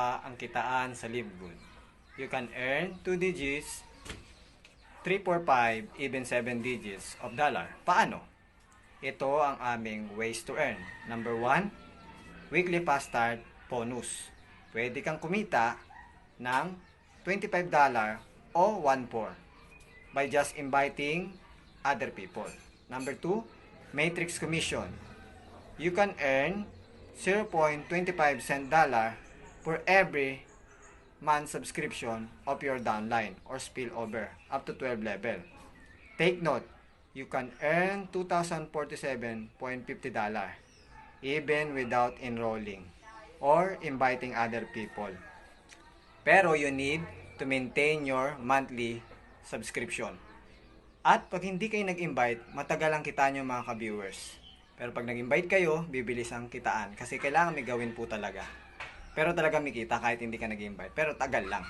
ba ang kitaan sa LiveGood? You can earn 2 digits, 3, 4, 5, even 7 digits of dollar. Paano? Ito ang aming ways to earn. Number 1, weekly fast start bonus. Pwede kang kumita ng $25 o 1/4 by just inviting other people. Number 2, matrix commission. You can earn 0.25 cent dollar for every month subscription of your downline or spillover up to 12 level. Take note, you can earn $2,047.50 even without enrolling or inviting other people. Pero you need to maintain your monthly subscription. At pag hindi kayo nag-invite, matagal ang kitaan nyo mga ka-viewers. Pero pag nag-invite kayo, bibilis ang kitaan kasi kailangan may gawin po talaga. Pero talaga may kita kahit hindi ka nag-invite. Pero tagal lang.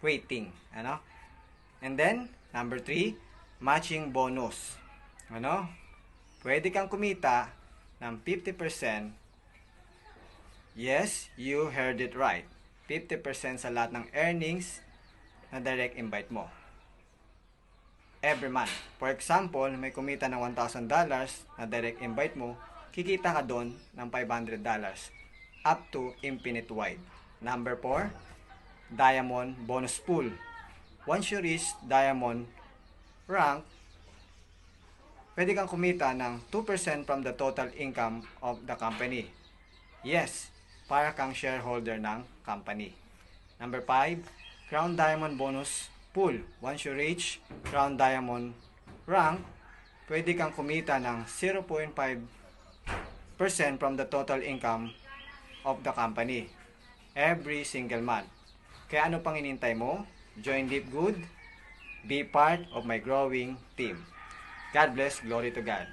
Waiting. Ano? And then, number 3, matching bonus. Ano? Pwede kang kumita ng 50%. Yes, you heard it right. 50% sa lahat ng earnings na direct invite mo. Every month. For example, may kumita ng $1,000 na direct invite mo, kikita ka doon ng $500 up to infinite wide. Number 4, diamond bonus pool. Once you reach diamond rank, pwede kang kumita ng 2% from the total income of the company. Yes, para kang shareholder ng company. Number 5, crown diamond bonus pool. Once you reach crown diamond rank, pwede kang kumita ng 0.5% from the total income of the company every single month. Kaya ano pang inintay mo? Join LiveGood. Be part of my growing team. God bless. Glory to God.